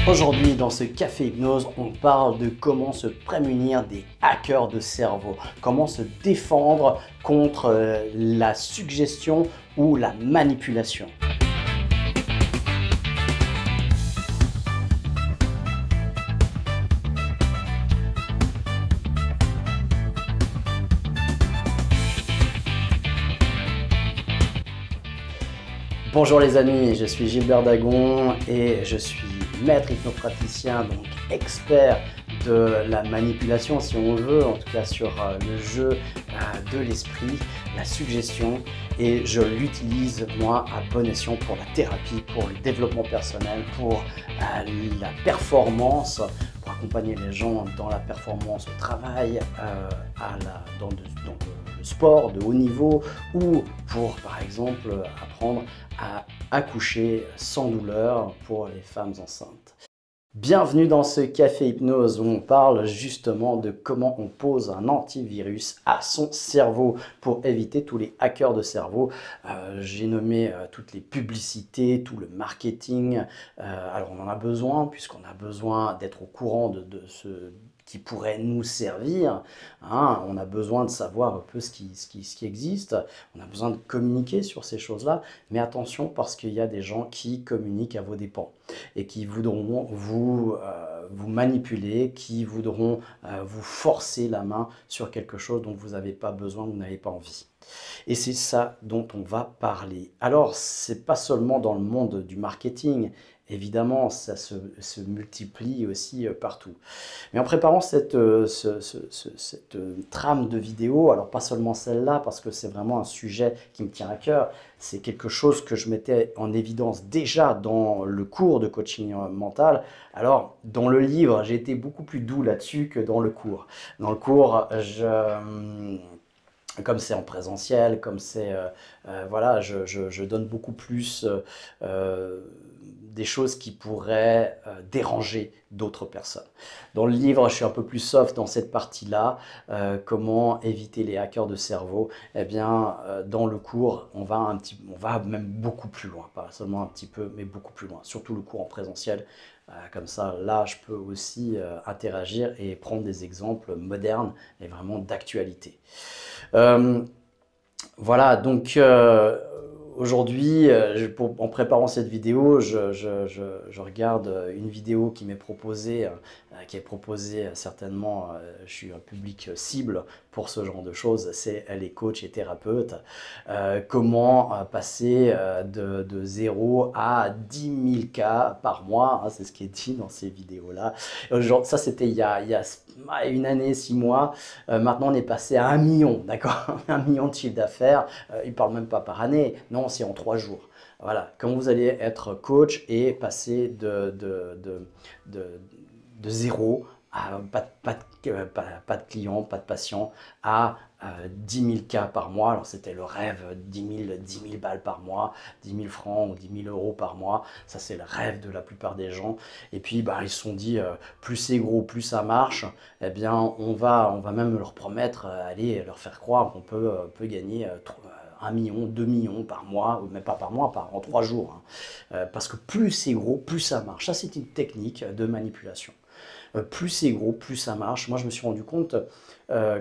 Aujourd'hui, dans ce Café Hypnose, on parle de comment se prémunir des hackers de cerveau, comment se défendre contre la suggestion ou la manipulation. Bonjour les amis, je suis Gilbert Dagon et je suis maître hypnopraticien, donc expert de la manipulation si on veut, en tout cas sur le jeu de l'esprit, la suggestion, et je l'utilise moi à bon escient pour la thérapie, pour le développement personnel, pour la performance, pour accompagner les gens dans la performance au travail, dans le sport de haut niveau, ou pour par exemple apprendre à accoucher sans douleur pour les femmes enceintes. Bienvenue dans ce Café Hypnose où on parle justement de comment on pose un antivirus à son cerveau pour éviter tous les hackers de cerveau. J'ai nommé toutes les publicités, tout le marketing. Alors on en a besoin puisqu'on a besoin d'être au courant de ce qui pourrait nous servir. Hein. On a besoin de savoir un peu ce qui existe. On a besoin de communiquer sur ces choses-là. Mais attention parce qu'il y a des gens qui communiquent à vos dépens et qui voudront vous manipuler, qui voudront vous forcer la main sur quelque chose dont vous n'avez pas besoin, vous n'avez pas envie. Et c'est ça dont on va parler. Alors, c'est pas seulement dans le monde du marketing, évidemment, ça se multiplie aussi partout. Mais en préparant cette trame de vidéo, alors pas seulement celle-là, parce que c'est vraiment un sujet qui me tient à cœur, c'est quelque chose que je mettais en évidence déjà dans le cours de coaching mental. Alors, dans le livre, j'ai été beaucoup plus doux là-dessus que dans le cours. Dans le cours, comme c'est en présentiel, comme c'est voilà, je donne beaucoup plus des choses qui pourraient déranger d'autres personnes. Dans le livre, je suis un peu plus soft dans cette partie-là, comment éviter les hackers de cerveau. Eh bien, dans le cours, on va même beaucoup plus loin, pas seulement un petit peu, mais beaucoup plus loin, surtout le cours en présentiel. Comme ça, là, je peux aussi interagir et prendre des exemples modernes et vraiment d'actualité. Voilà, donc aujourd'hui, en préparant cette vidéo, je regarde une vidéo qui m'est proposée, certainement, je suis un public cible pour ce genre de choses, c'est les coachs et thérapeutes. Comment passer de 0 à 10 000 cas par mois, hein, c'est ce qui est dit dans ces vidéos-là. Ça, c'était il y a une année, 6 mois. Maintenant, on est passé à 1 million, d'accord? 1 million de chiffre d'affaires. Ils ne parlent même pas par année. Non, c'est en 3 jours. Voilà, quand vous allez être coach et passer de 0 à pas de clients, pas de patients, à 10 000 cas par mois. Alors c'était le rêve, 10 000 balles par mois, 10 000 francs ou 10 000 euros par mois. Ça c'est le rêve de la plupart des gens. Et puis ils se sont dit, plus c'est gros, plus ça marche. Eh bien on va même leur promettre, aller leur faire croire qu'on peut gagner 1 million, 2 millions par mois, ou même pas par mois, en 3 jours. Hein. Parce que plus c'est gros, plus ça marche. Ça c'est une technique de manipulation. Plus c'est gros, plus ça marche. Moi je me suis rendu compte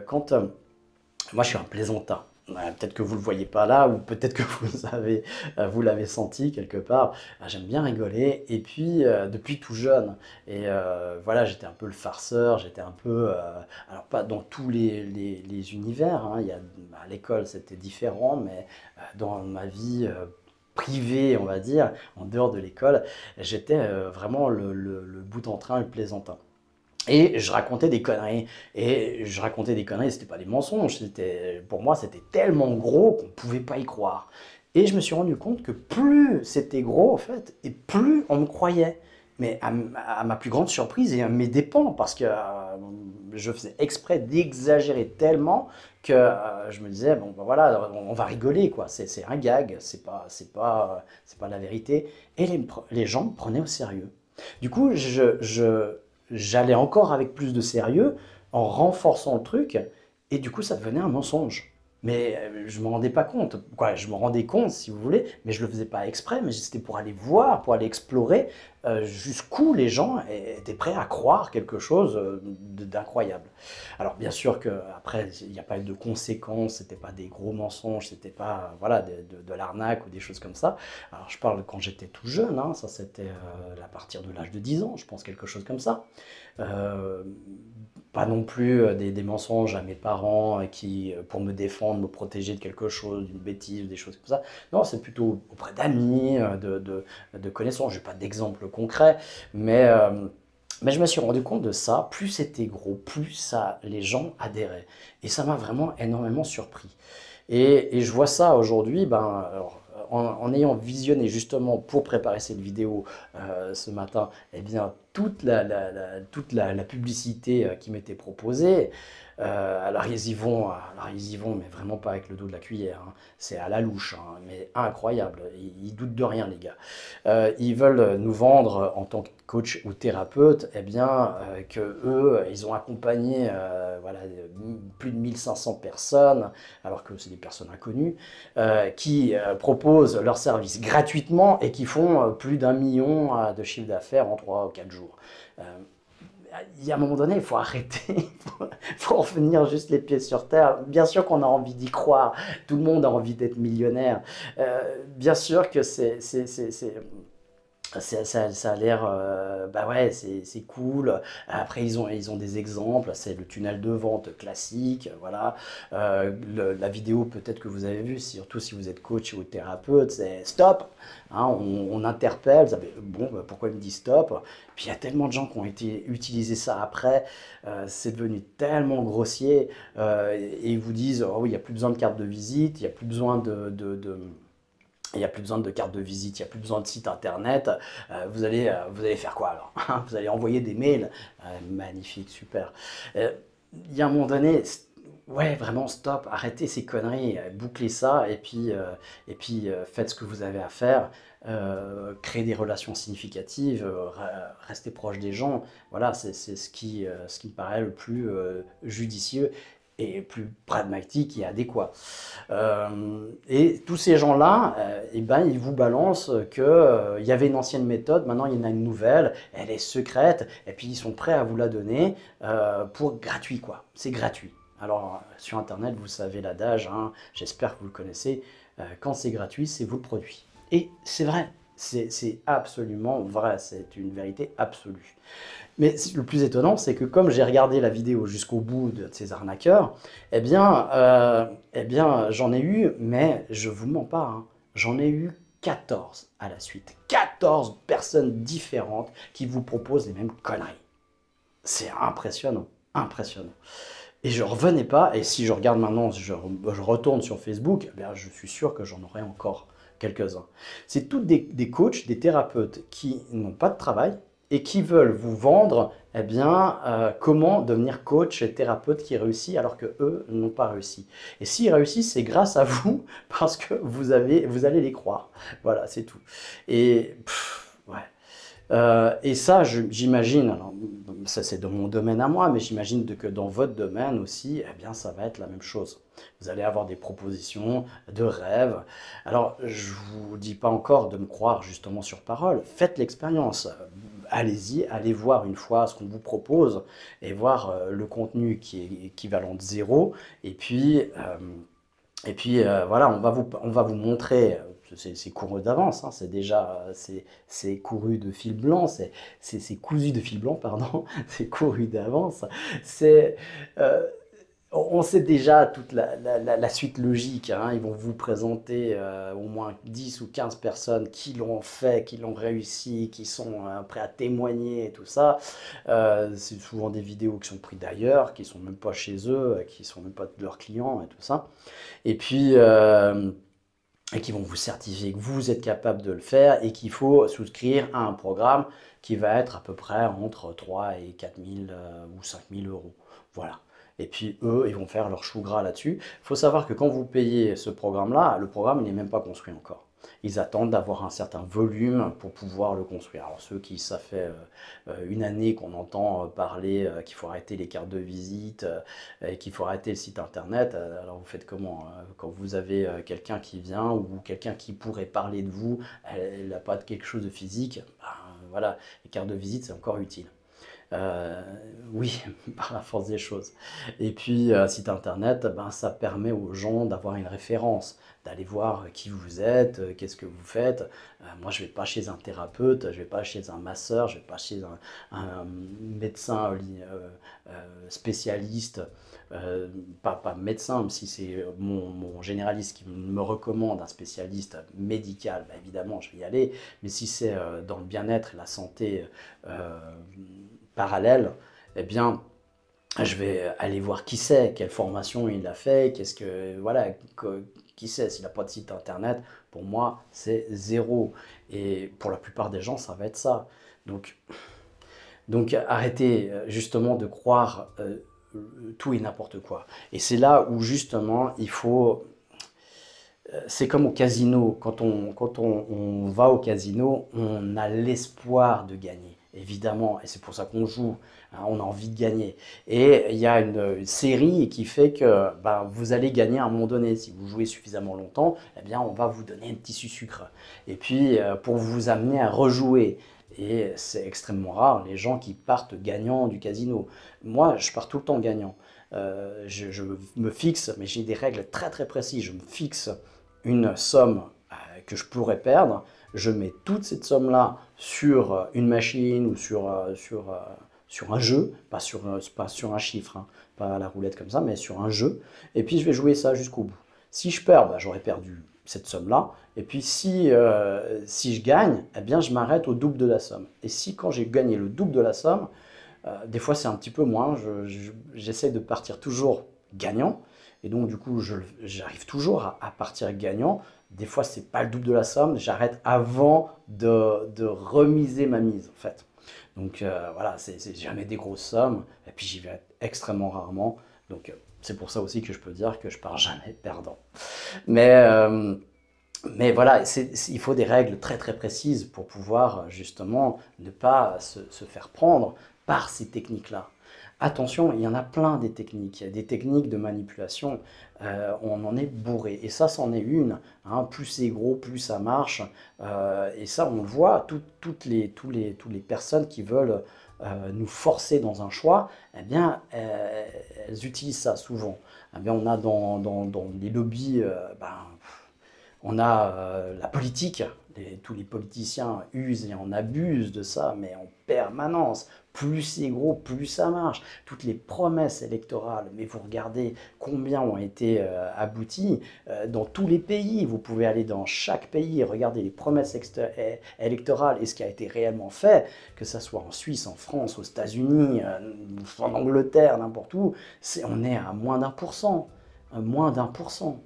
quand... moi je suis un plaisantin. Peut-être que vous ne le voyez pas là, ou peut-être que vous l'avez senti quelque part. J'aime bien rigoler, et puis depuis tout jeune. Et voilà, j'étais un peu le farceur, j'étais un peu... alors pas dans tous les univers, hein. À l'école c'était différent, mais dans ma vie... privée, on va dire, en dehors de l'école, j'étais vraiment le bout en train, le plaisantin. Et je racontais des conneries. Et je racontais des conneries, c'était pas des mensonges. Pour moi, c'était tellement gros qu'on pouvait pas y croire. Et je me suis rendu compte que plus c'était gros, en fait, et plus on me croyait. Mais à ma plus grande surprise et à mes dépens, parce que je faisais exprès d'exagérer tellement que je me disais, bon, ben voilà, on va rigoler, quoi. C'est un gag, c'est pas la vérité. Et les gens me prenaient au sérieux. Du coup, j'allais encore avec plus de sérieux en renforçant le truc, et du coup ça devenait un mensonge. Mais je ne me rendais pas compte, quoi, je me rendais compte si vous voulez, mais je ne le faisais pas exprès, mais c'était pour aller voir, pour aller explorer jusqu'où les gens étaient prêts à croire quelque chose d'incroyable. Alors bien sûr qu'après, il n'y a pas eu de conséquences, c'était pas des gros mensonges, c'était pas voilà, de l'arnaque ou des choses comme ça. Alors je parle quand j'étais tout jeune, hein, ça c'était à partir de l'âge de 10 ans, je pense quelque chose comme ça. Euh, Pas non plus des mensonges à mes parents pour me défendre, me protéger de quelque chose, d'une bêtise, des choses comme ça. Non, c'est plutôt auprès d'amis, de connaissances. Je n'ai pas d'exemple concret, mais, euh, mais je me suis rendu compte de ça. Plus c'était gros, plus les gens adhéraient. Et ça m'a vraiment énormément surpris. Et je vois ça aujourd'hui, ben, alors, en ayant visionné justement pour préparer cette vidéo ce matin, eh bien, toute la publicité qui m'était proposée, alors ils y vont, mais vraiment pas avec le dos de la cuillère, hein. C'est à la louche, hein, mais incroyable. Ils doutent de rien, les gars. Ils veulent nous vendre en tant que coach ou thérapeute, eh bien, que eux, ils ont accompagné voilà, plus de 1500 personnes, alors que c'est des personnes inconnues, qui proposent leurs services gratuitement et qui font plus d'1 million de chiffre d'affaires en 3 ou 4 jours. Euh, il y a un moment donné, il faut arrêter, faut revenir juste les pieds sur terre. Bien sûr qu'on a envie d'y croire, tout le monde a envie d'être millionnaire. Bien sûr que ça a l'air, bah ouais, c'est cool. Après, ils ont des exemples. C'est le tunnel de vente classique, voilà. La vidéo peut-être que vous avez vue, surtout si vous êtes coach ou thérapeute, c'est stop. Hein, on interpelle. Ça fait, bon, bah, pourquoi il me dit stop? Puis il y a tellement de gens qui ont été utiliser ça après. C'est devenu tellement grossier. Et ils vous disent, oh oui, il n'y a plus besoin de carte de visite, il n'y a plus besoin il n'y a plus besoin de carte de visite, il n'y a plus besoin de site internet. Vous allez faire quoi alors? Vous allez envoyer des mails. Magnifique, super. Il y a un moment donné, ouais, vraiment stop, arrêtez ces conneries, bouclez ça et puis faites ce que vous avez à faire. Créez des relations significatives, restez proche des gens. Voilà, c'est ce qui me paraît le plus judicieux et plus pragmatique et adéquat. Et tous ces gens-là, eh ben, ils vous balancent que il y avait une ancienne méthode, maintenant il y en a une nouvelle, elle est secrète, et puis ils sont prêts à vous la donner pour gratuit, quoi. C'est gratuit. Alors, sur Internet, vous savez l'adage, hein, j'espère que vous le connaissez, quand c'est gratuit, c'est vous le produit. Et c'est vrai, c'est absolument vrai, c'est une vérité absolue. Mais le plus étonnant, c'est que comme j'ai regardé la vidéo jusqu'au bout de ces arnaqueurs, eh bien j'en ai eu, mais je vous mens pas, hein, j'en ai eu 14 à la suite. 14 personnes différentes qui vous proposent les mêmes conneries. C'est impressionnant, impressionnant. Et je revenais pas, et si je regarde maintenant, je retourne sur Facebook, eh bien, je suis sûr que j'en aurai encore quelques-uns. C'est toutes des coachs, des thérapeutes qui n'ont pas de travail et qui veulent vous vendre eh bien, comment devenir coach et thérapeute qui réussit alors que eux n'ont pas réussi. Et s'ils réussissent, c'est grâce à vous parce que vous allez les croire. Voilà, c'est tout. Et ouais. Et ça, j'imagine, alors ça c'est dans mon domaine à moi, mais j'imagine que dans votre domaine aussi, eh bien ça va être la même chose. Vous allez avoir des propositions de rêves. Alors, je vous dis pas encore de me croire justement sur parole. Faites l'expérience. Allez-y, allez voir une fois ce qu'on vous propose et voir le contenu qui est équivalent de zéro. Et puis, voilà, on va vous montrer, c'est couru d'avance, hein, c'est déjà, c'est couru de fil blanc, c'est cousu de fil blanc, pardon, c'est couru d'avance. C'est, euh, on sait déjà toute la suite logique, hein. Ils vont vous présenter au moins 10 ou 15 personnes qui l'ont fait, qui l'ont réussi, qui sont prêts à témoigner et tout ça. C'est souvent des vidéos qui sont prises d'ailleurs, qui sont même pas chez eux, qui sont même pas de leurs clients et tout ça. Et puis, et qui vont vous certifier que vous êtes capable de le faire et qu'il faut souscrire à un programme qui va être à peu près entre 3 et 4 000 ou 5 000 euros. Voilà. Et puis eux, ils vont faire leur chou gras là-dessus. Il faut savoir que quand vous payez ce programme-là, le programme il n'est même pas construit encore. Ils attendent d'avoir un certain volume pour pouvoir le construire. Alors ceux qui, ça fait une année qu'on entend parler qu'il faut arrêter les cartes de visite et qu'il faut arrêter le site internet, alors vous faites comment quand vous avez quelqu'un qui vient ou quelqu'un qui pourrait parler de vous, elle n'a pas de quelque chose de physique, ben, voilà, les cartes de visite, c'est encore utile. Euh, oui, par la force des choses. Et puis, site internet, ben, ça permet aux gens d'avoir une référence, d'aller voir qui vous êtes, qu'est-ce que vous faites. Moi, je vais pas chez un thérapeute, je vais pas chez un masseur, je vais pas chez un médecin spécialiste, euh, pas médecin, même si c'est mon généraliste qui me recommande un spécialiste médical, ben, évidemment, je vais y aller. Mais si c'est dans le bien-être et la santé, euh, parallèle, eh bien, je vais aller voir qui c'est, quelle formation il a fait, qu'est-ce que, voilà, qui c'est. S'il n'a pas de site internet, pour moi, c'est zéro. Et pour la plupart des gens, ça va être ça. Donc, donc arrêtez justement de croire tout et n'importe quoi. Et c'est là où justement il faut. C'est comme au casino. Quand on va au casino, on a l'espoir de gagner, évidemment. Et c'est pour ça qu'on joue. Hein, on a envie de gagner. Et il y a une série qui fait que ben, vous allez gagner à un moment donné. Si vous jouez suffisamment longtemps, eh bien, on va vous donner un petit sucre. Et puis, pour vous amener à rejouer. Et c'est extrêmement rare, les gens qui partent gagnants du casino. Moi, je pars tout le temps gagnant. Je me fixe, mais j'ai des règles très très précises. Je me fixe une somme que je pourrais perdre, je mets toute cette somme-là sur une machine ou sur un jeu, pas sur un chiffre, hein, pas la roulette comme ça, mais sur un jeu, et puis je vais jouer ça jusqu'au bout. Si je perds, bah, j'aurais perdu cette somme-là, et puis si je gagne, eh bien je m'arrête au double de la somme. Et si quand j'ai gagné le double de la somme, des fois c'est un petit peu moins, j'essaie de partir toujours gagnant, et donc du coup j'arrive toujours à partir gagnant. Des fois c'est pas le double de la somme, j'arrête avant de remiser ma mise en fait. Donc voilà, c'est jamais des grosses sommes, et puis j'y vais extrêmement rarement, donc c'est pour ça aussi que je peux dire que je pars jamais perdant. Mais, euh, mais voilà, il faut des règles très très précises pour pouvoir justement ne pas se faire prendre par ces techniques-là. Attention, il y en a plein des techniques de manipulation, on en est bourré. Et ça, c'en est une. Hein, plus c'est gros, plus ça marche. Et ça, on le voit, toutes les personnes qui veulent nous forcer dans un choix, eh bien, elles utilisent ça souvent. Eh bien, on a dans les lobbies, ben, on a la politique, tous les politiciens usent et en abusent de ça, mais en permanence. Plus c'est gros, plus ça marche. Toutes les promesses électorales, mais vous regardez combien ont été abouties dans tous les pays. Vous pouvez aller dans chaque pays et regarder les promesses électorales et ce qui a été réellement fait, que ce soit en Suisse, en France, aux États-Unis, en Angleterre, n'importe où. On est à moins d'1%. Moins d'1%.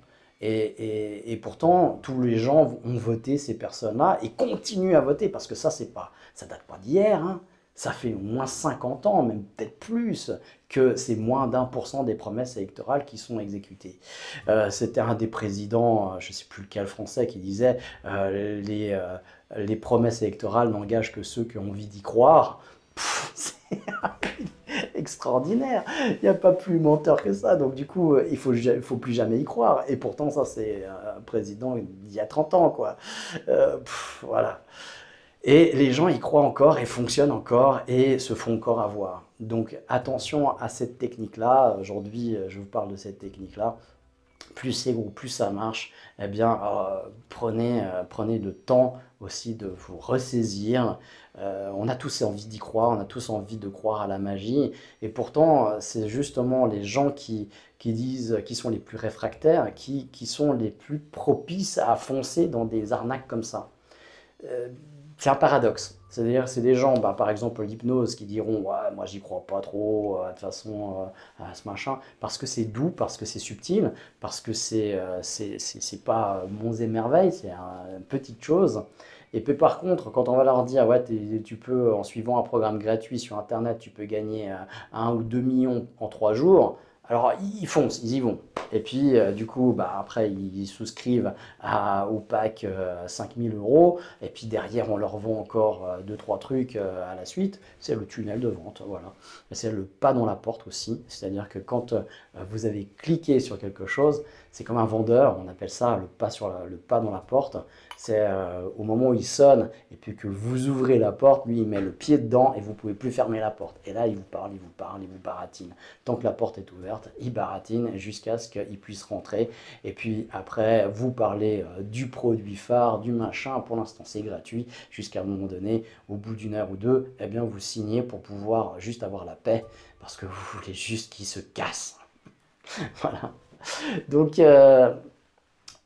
Et pourtant, tous les gens ont voté ces personnes-là et continuent à voter parce que ça date pas d'hier, hein. Ça fait au moins 50 ans, même peut-être plus, que c'est moins d'1% des promesses électorales qui sont exécutées. C'était un des présidents, je ne sais plus lequel français, qui disait les promesses électorales n'engagent que ceux qui ont envie d'y croire. C'est extraordinaire. Il n'y a pas plus menteur que ça. Donc du coup, il faut plus jamais y croire. Et pourtant, ça, c'est un président d'il y a 30 ans, quoi. Voilà. Et les gens y croient encore et fonctionnent encore et se font encore avoir. Donc attention à cette technique-là. Aujourd'hui, je vous parle de cette technique-là. Plus c'est gros, plus ça marche. Eh bien, prenez le temps aussi de vous ressaisir. On a tous envie d'y croire, on a tous envie de croire à la magie. Et pourtant, c'est justement les gens qui sont les plus réfractaires, qui sont les plus propices à foncer dans des arnaques comme ça. Euh, c'est un paradoxe. C'est-à-dire, c'est des gens, bah, par exemple l'hypnose, qui diront ouais, moi j'y crois pas trop, de toute façon, à ce machin, parce que c'est doux, parce que c'est subtil, parce que c'est pas monts et merveilles, c'est une petite chose. Et puis par contre, quand on va leur dire ouais, tu peux, en suivant un programme gratuit sur Internet, tu peux gagner 1 ou 2 millions en 3 jours, alors ils foncent, ils y vont. Et puis du coup, bah, après, ils souscrivent au pack 5 000 euros. Et puis derrière, on leur vend encore 2, 3 trucs à la suite. C'est le tunnel de vente, voilà. C'est le pas dans la porte aussi. C'est-à-dire que quand vous avez cliqué sur quelque chose, c'est comme un vendeur, on appelle ça le pas dans la porte. C'est au moment où il sonne et puis que vous ouvrez la porte, lui il met le pied dedans et vous ne pouvez plus fermer la porte. Et là il vous parle, il vous parle, il vous baratine. Tant que la porte est ouverte, il baratine jusqu'à ce qu'il puisse rentrer. Et puis après, vous parlez du produit phare, du machin. Pour l'instant c'est gratuit. Jusqu'à un moment donné, au bout d'une heure ou deux, eh bien vous signez pour pouvoir juste avoir la paix parce que vous voulez juste qu'il se casse. Voilà. Donc,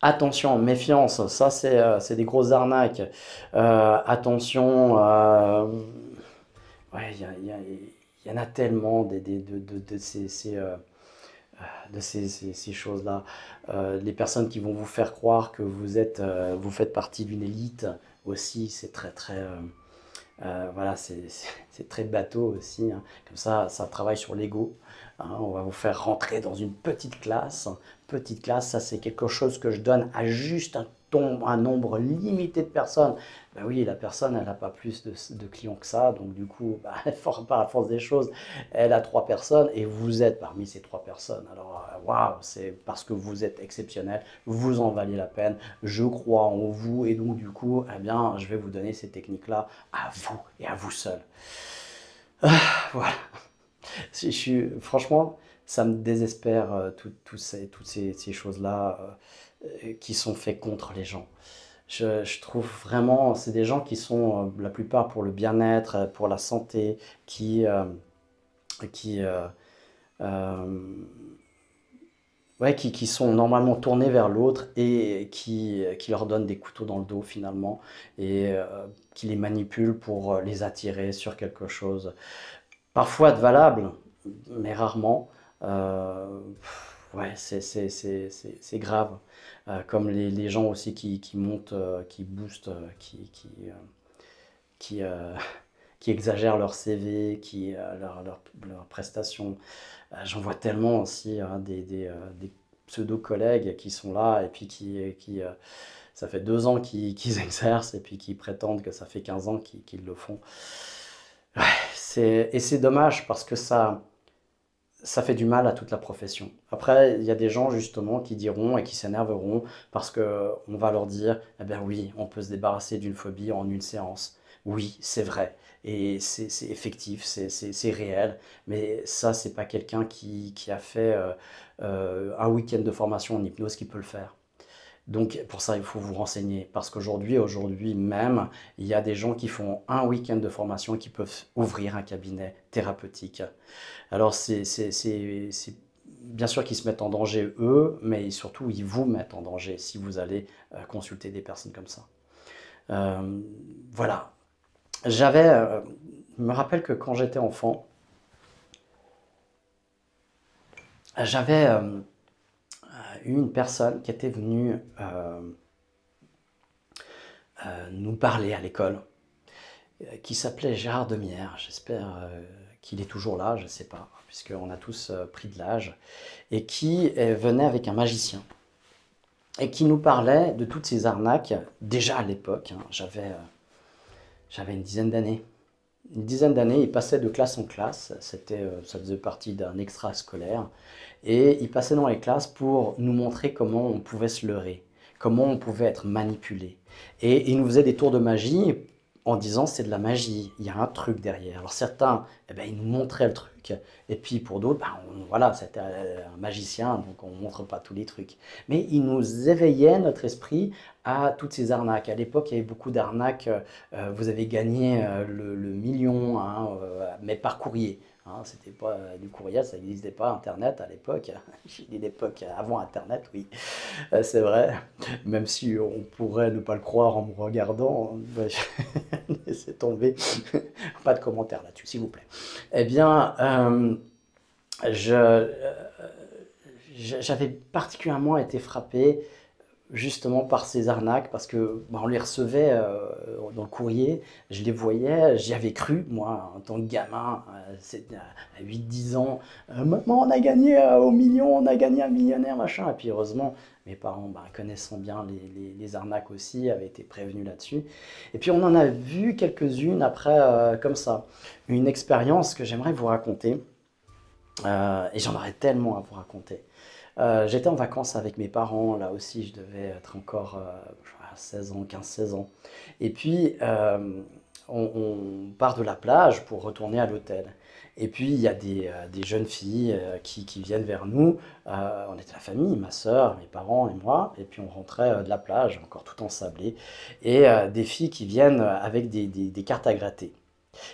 attention, méfiance, ça c'est des grosses arnaques. Attention, ouais, il y en a tellement de ces choses-là. Les personnes qui vont vous faire croire que vous faites partie d'une élite aussi, c'est très très. Voilà, c'est très bateau aussi, hein. Comme ça travaille sur l'ego, hein. On va vous faire rentrer dans une petite classe. Petite classe, ça c'est quelque chose que je donne à juste un nombre limité de personnes. Ben oui, la personne, elle n'a pas plus de clients que ça. Donc du coup, bah, par la force des choses, elle a 3 personnes et vous êtes parmi ces 3 personnes. Alors, waouh, c'est parce que vous êtes exceptionnel, vous en valez la peine. Je crois en vous et donc du coup, eh bien, je vais vous donner ces techniques-là à vous et à vous seul. Voilà. Franchement, ça me désespère toutes ces choses-là qui sont faites contre les gens. Je trouve vraiment, c'est des gens qui sont la plupart pour le bien-être, pour la santé, qui, euh, ouais, qui sont normalement tournés vers l'autre et qui leur donnent des couteaux dans le dos finalement et qui les manipulent pour les attirer sur quelque chose. Parfois de valable, mais rarement. Ouais, c'est grave. Comme les gens aussi qui montent, qui boostent, qui, euh, qui exagèrent leur CV, leurs prestations. J'en vois tellement aussi, hein, des pseudo-collègues qui sont là et puis ça fait 2 ans qu'ils exercent et puis qui prétendent que ça fait 15 ans qu'ils le font. Ouais, et c'est dommage parce que ça fait du mal à toute la profession. Après, il y a des gens justement qui diront et qui s'énerveront parce que on va leur dire, eh bien oui, on peut se débarrasser d'une phobie en une séance. Oui, c'est vrai. Et c'est effectif, c'est réel. Mais ça, c'est pas quelqu'un qui a fait un week-end de formation en hypnose qui peut le faire. Donc pour ça, il faut vous renseigner parce aujourd'hui même, il y a des gens qui font un week-end de formation et qui peuvent ouvrir un cabinet thérapeutique. Alors c'est bien sûr qu'ils se mettent en danger eux, mais surtout ils vous mettent en danger si vous allez consulter des personnes comme ça. Euh, voilà. Je me rappelle que quand j'étais enfant, j'avais eu une personne qui était venue nous parler à l'école, qui s'appelait Gérard Demière. J'espère qu'il est toujours là, je ne sais pas, puisqu'on a tous pris de l'âge, et qui venait avec un magicien, et qui nous parlait de toutes ces arnaques, déjà à l'époque, hein, j'avais une dizaine d'années. Une dizaine d'années, il passait de classe en classe, ça faisait partie d'un extrascolaire, et il passait dans les classes pour nous montrer comment on pouvait se leurrer, comment on pouvait être manipulé. Et il nous faisait des tours de magie en disant c'est de la magie, il y a un truc derrière. Alors certains, eh ben, ils nous montraient le truc, et puis pour d'autres, ben, voilà, c'était un magicien, donc on ne montre pas tous les trucs. Mais il nous éveillait notre esprit à toutes ces arnaques. À l'époque, il y avait beaucoup d'arnaques. Vous avez gagné le million, hein, mais par courrier. Hein, c'était pas du courriel, ça n'existait pas Internet à l'époque. J'ai dit l'époque avant Internet, oui, c'est vrai. Même si on pourrait ne pas le croire en me regardant, laissez tomber. Pas de commentaires là-dessus, s'il vous plaît. Eh bien, je, j'avais particulièrement été frappé justement par ces arnaques parce que bah, on les recevait dans le courrier, je les voyais, j'y avais cru moi en tant que gamin, c'était à 8-10 ans. Maman, on a gagné au million, on a gagné un millionnaire, machin. Et puis heureusement, mes parents, bah, connaissant bien les arnaques aussi, avaient été prévenus là-dessus. Et puis on en a vu quelques-unes après comme ça. Une expérience que j'aimerais vous raconter, et j'en aurais tellement à vous raconter. J'étais en vacances avec mes parents, là aussi je devais être encore 16 ans, 15-16 ans. Et puis on part de la plage pour retourner à l'hôtel. Et puis il y a des jeunes filles qui viennent vers nous. On était la famille, ma sœur, mes parents et moi. Et puis on rentrait de la plage, encore tout ensablé. Et des filles qui viennent avec des cartes à gratter.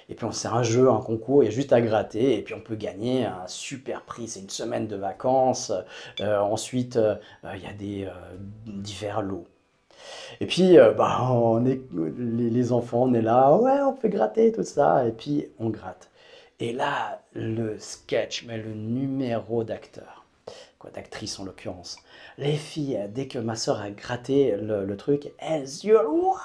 Et puis c'est un jeu, un concours, il y a juste à gratter et puis on peut gagner un super prix. C'est une semaine de vacances. Ensuite, il y a divers lots. Et puis, bah, les enfants, on est là, ouais, on peut gratter, tout ça. Et puis, on gratte. Et là, le sketch, mais le numéro d'acteur, quoi, d'actrice en l'occurrence. Les filles, dès que ma soeur a gratté le truc, elles hurlent, waouh,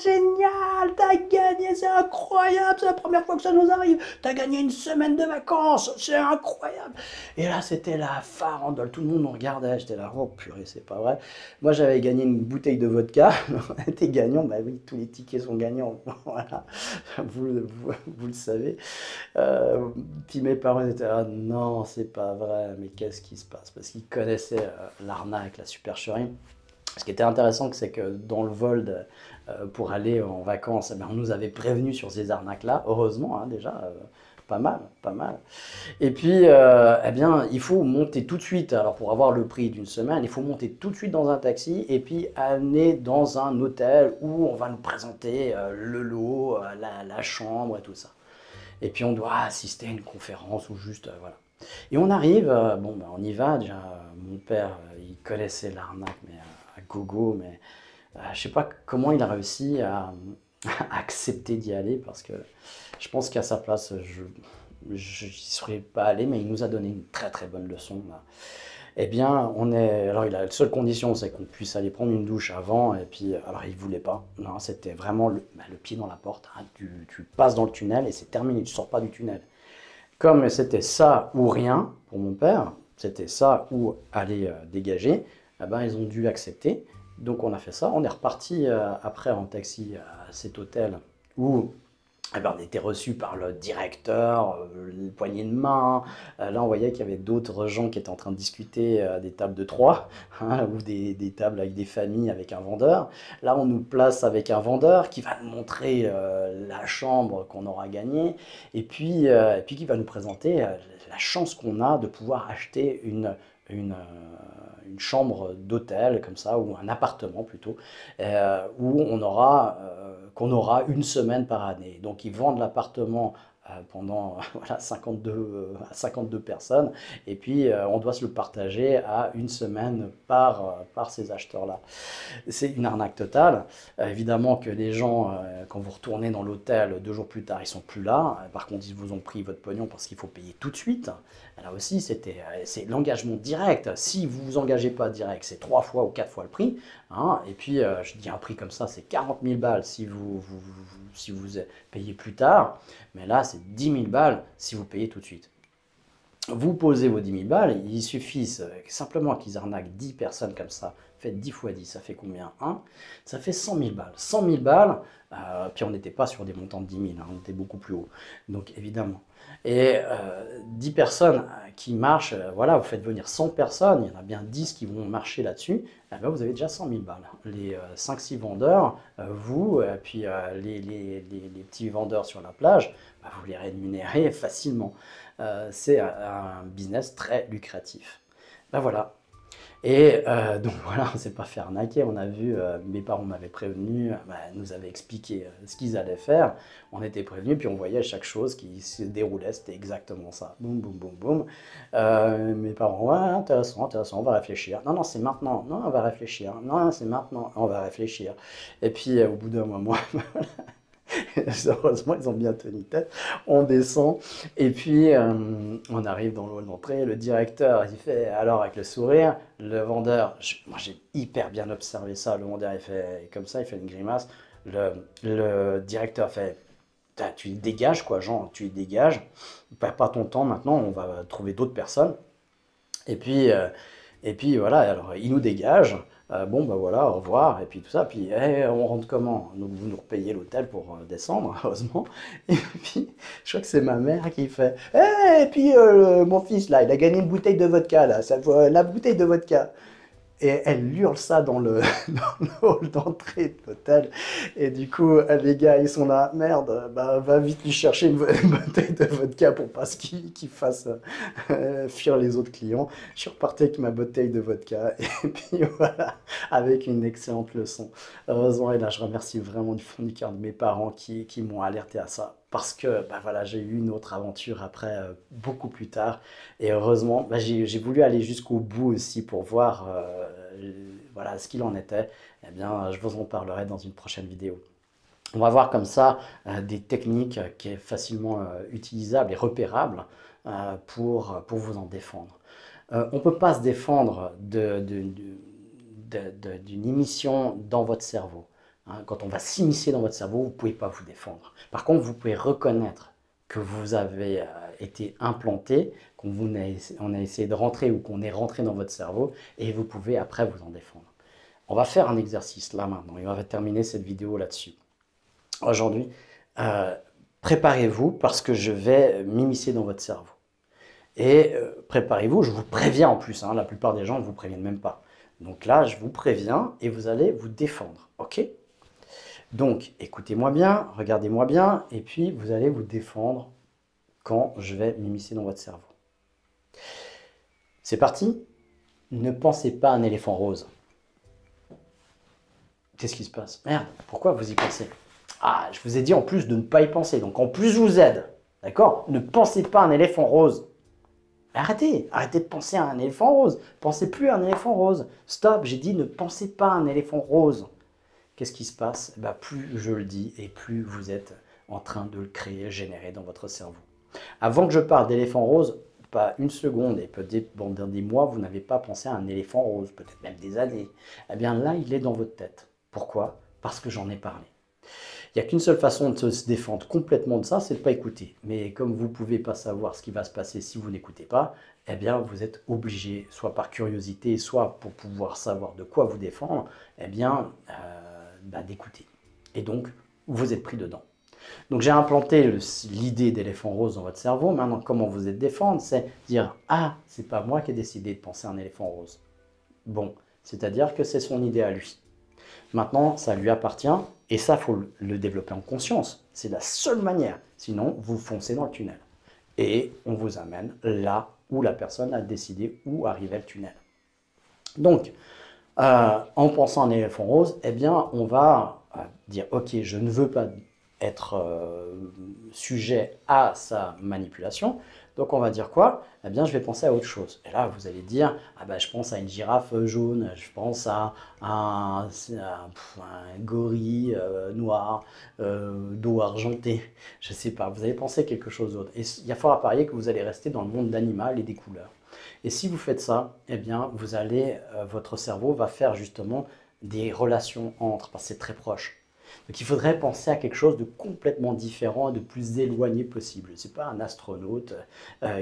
génial, t'as gagné, c'est incroyable, c'est la première fois que ça nous arrive, t'as gagné une semaine de vacances, c'est incroyable. Et là, c'était la farandole, tout le monde nous regardait, j'étais là, oh purée, c'est pas vrai. Moi, j'avais gagné une bouteille de vodka, on était gagnant, bah oui, tous les tickets sont gagnants, voilà, vous le savez. Euh, Puis mes parents étaient là, non, c'est pas vrai, mais qu'est-ce qui se passe? Parce qu'ils connaissaient l'arnaque, la supercherie. Ce qui était intéressant, c'est que dans le vol pour aller en vacances, eh ben, on nous avait prévenus sur ces arnaques-là, heureusement, hein, déjà, pas mal, pas mal. Et puis, eh bien, il faut monter tout de suite, alors pour avoir le prix d'une semaine, il faut monter tout de suite dans un taxi et puis aller dans un hôtel où on va nous présenter le lot, la chambre et tout ça. Et puis on doit assister à une conférence ou juste, voilà. Et on arrive, bon, ben, on y va. Déjà, mon père, il connaissait l'arnaque, mais à gogo, mais je sais pas comment il a réussi à accepter d'y aller parce que je pense qu'à sa place, je n'y serais pas allé, mais il nous a donné une très très bonne leçon, là. Eh bien, alors, la seule condition, c'est qu'on puisse aller prendre une douche avant. Et puis, alors, il voulait pas. Non, c'était vraiment le pied dans la porte, hein. Tu passes dans le tunnel et c'est terminé. Tu sors pas du tunnel. Comme c'était ça ou rien pour mon père, c'était ça ou aller dégager, eh ben, ils ont dû accepter. Donc, on a fait ça. On est reparti après en taxi à cet hôtel où eh ben, on était reçu par le directeur, le poignet de main. Là, on voyait qu'il y avait d'autres gens qui étaient en train de discuter des tables de trois, hein, ou des tables avec des familles avec un vendeur. Là, on nous place avec un vendeur qui va nous montrer la chambre qu'on aura gagnée et puis qui va nous présenter la chance qu'on a de pouvoir acheter une chambre d'hôtel comme ça, ou un appartement plutôt, où qu'on aura une semaine par année. Donc ils vendent l'appartement pendant voilà, 52 personnes, et puis on doit se le partager à une semaine par ces acheteurs-là. C'est une arnaque totale. Évidemment que les gens, quand vous retournez dans l'hôtel 2 jours plus tard, ils sont plus là. Par contre, ils vous ont pris votre pognon parce qu'il faut payer tout de suite. Là aussi, c'est l'engagement direct. Si vous vous engagez pas direct, c'est 3 fois ou 4 fois le prix, hein. Et puis, je dis un prix comme ça, c'est 40 000 balles si vous payez plus tard. Mais là, c'est 10 000 balles si vous payez tout de suite. Vous posez vos 10 000 balles, il suffit simplement qu'ils arnaquent 10 personnes comme ça. Faites 10 fois 10, ça fait combien? 1. Ça fait 100 000 balles. 100 000 balles, puis on n'était pas sur des montants de 10 000, hein, on était beaucoup plus haut. Donc évidemment. Et 10 personnes qui marchent, voilà, vous faites venir 100 personnes, il y en a bien 10 qui vont marcher là-dessus, eh ben, vous avez déjà 100 000 balles. Les 5-6 vendeurs, vous, puis les petits vendeurs sur la plage, bah, vous les rémunérez facilement. C'est un business très lucratif. Ben voilà. Et donc voilà, on ne s'est pas fait arnaquer. On a vu, mes parents m'avaient prévenu, bah, nous avaient expliqué ce qu'ils allaient faire. On était prévenus, puis on voyait chaque chose qui se déroulait. C'était exactement ça. Boum, boum, boum, boum. Mes parents, ouais, intéressant, intéressant, on va réfléchir. Non, non, c'est maintenant. Non, on va réfléchir. Non, c'est maintenant. On va réfléchir. Et puis, au bout d'un moment, heureusement, ils ont bien tenu tête. On descend et puis on arrive dans le hall d'entrée. Le directeur, il fait alors avec le sourire. Le vendeur, moi j'ai hyper bien observé ça. Le vendeur, il fait comme ça, il fait une grimace. Le directeur fait, tu dégages quoi, Jean, tu dégages. Perds pas ton temps maintenant, on va trouver d'autres personnes. Et puis, et puis voilà, alors il nous dégage. Bon, bah voilà, au revoir, et puis tout ça. Puis, on rentre comment? Donc, vous nous repayez l'hôtel pour descendre, heureusement. Et puis, je crois que c'est ma mère qui fait, et puis, mon fils, là, il a gagné une bouteille de vodka, là, ça, la bouteille de vodka. Et elle hurle ça dans le, dans le hall d'entrée de l'hôtel. Et du coup, les gars, ils sont là, merde, bah, va vite lui chercher une bouteille de vodka pour pas qu'il fasse fuir les autres clients. Je suis reparti avec ma bouteille de vodka. Et puis voilà, avec une excellente leçon. Heureusement, et là, je remercie vraiment du fond du cœur de mes parents qui m'ont alerté à ça. Parce que bah voilà, j'ai eu une autre aventure après, beaucoup plus tard. Et heureusement, bah, j'ai voulu aller jusqu'au bout aussi pour voir voilà, ce qu'il en était. Eh bien, je vous en parlerai dans une prochaine vidéo. On va voir comme ça des techniques qui sont facilement utilisables et repérables pour vous en défendre. On ne peut pas se défendre d'une émission dans votre cerveau. Hein. Quand on va s'immiscer dans votre cerveau, vous ne pouvez pas vous défendre. Par contre, vous pouvez reconnaître que vous avez été implanté, qu'on a essayé de rentrer ou qu'on est rentré dans votre cerveau, et vous pouvez après vous en défendre. On va faire un exercice là maintenant, et on va terminer cette vidéo là-dessus. Aujourd'hui, préparez-vous parce que je vais m'immiscer dans votre cerveau. Et préparez-vous, je vous préviens en plus, hein, la plupart des gens ne vous préviennent même pas. Donc là, je vous préviens et vous allez vous défendre, ok? Donc, écoutez-moi bien, regardez-moi bien, et puis vous allez vous défendre quand je vais m'immiscer dans votre cerveau. C'est parti? Ne pensez pas à un éléphant rose. Qu'est-ce qui se passe? Merde, pourquoi vous y pensez? Ah, je vous ai dit en plus de ne pas y penser, donc en plus je vous aide, d'accord? Ne pensez pas à un éléphant rose. Arrêtez, arrêtez de penser à un éléphant rose. Pensez plus à un éléphant rose. Stop, j'ai dit ne pensez pas à un éléphant rose. Qu'est-ce qui se passe? Bah, plus je le dis et plus vous êtes en train de le créer, générer dans votre cerveau. Avant que je parle d'éléphant rose, pas une seconde et peut-être dans des mois, vous n'avez pas pensé à un éléphant rose, peut-être même des années. Eh bien là, il est dans votre tête. Pourquoi? Parce que j'en ai parlé. Il n'y a qu'une seule façon de se défendre complètement de ça, c'est de ne pas écouter. Mais comme vous ne pouvez pas savoir ce qui va se passer si vous n'écoutez pas, eh bien vous êtes obligé, soit par curiosité, soit pour pouvoir savoir de quoi vous défendre, eh bien d'écouter. Et donc, vous êtes pris dedans. Donc j'ai implanté l'idée d'éléphant rose dans votre cerveau. Maintenant, comment vous êtes défendre? C'est dire « Ah, c'est pas moi qui ai décidé de penser à un éléphant rose. » Bon, c'est-à-dire que c'est son idée à lui. Maintenant, ça lui appartient et ça, il faut le développer en conscience. C'est la seule manière. Sinon, vous foncez dans le tunnel. Et on vous amène là où la personne a décidé où arrivait le tunnel. Donc, en pensant à un éléphant rose, eh bien, on va dire « Ok, je ne veux pas être sujet à sa manipulation. » Donc on va dire quoi? Eh bien, je vais penser à autre chose. Et là, vous allez dire, ah ben, je pense à une girafe jaune, je pense à un gorille noir, dos argenté, je ne sais pas. Vous allez penser à quelque chose d'autre. Et il y a fort à parier que vous allez rester dans le monde d'animal et des couleurs. Et si vous faites ça, eh bien, vous allez, votre cerveau va faire justement des relations entre, parce que c'est très proche. Donc il faudrait penser à quelque chose de complètement différent et de plus éloigné possible. Ce n'est pas un astronaute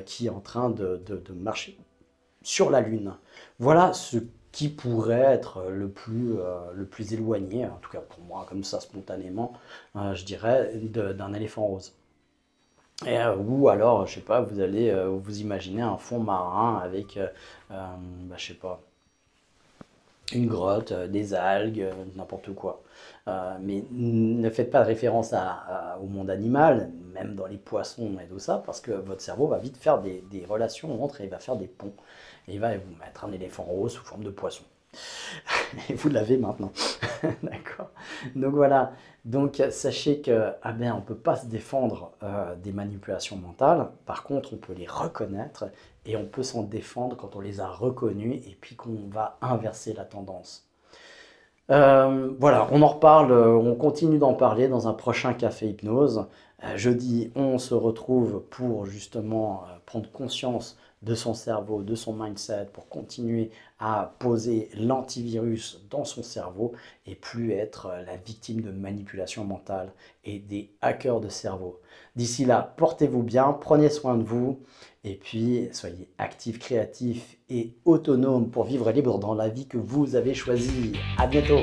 qui est en train de marcher sur la Lune. Voilà ce qui pourrait être le plus éloigné, en tout cas pour moi, comme ça spontanément, je dirais, d'un éléphant rose. Et, ou alors, je sais pas, vous allez vous imaginer un fond marin avec, je sais pas, une grotte, des algues, n'importe quoi. Mais ne faites pas de référence au monde animal, même dans les poissons et tout ça, parce que votre cerveau va vite faire des relations entre et il va faire des ponts. Et il va vous mettre un éléphant rose sous forme de poisson. Et vous l'avez maintenant. D'accord? Donc voilà. Donc sachez que ah ben, on ne peut pas se défendre des manipulations mentales. Par contre, on peut les reconnaître et on peut s'en défendre quand on les a reconnues et puis qu'on va inverser la tendance. Voilà, on en reparle, on continue d'en parler dans un prochain Café Hypnose. Jeudi, on se retrouve pour justement prendre conscience de son cerveau, de son mindset, pour continuer à poser l'antivirus dans son cerveau et plus être la victime de manipulation mentale et des hackers de cerveau. D'ici là, portez-vous bien, prenez soin de vous et puis soyez actifs, créatifs et autonomes pour vivre libre dans la vie que vous avez choisie. À bientôt!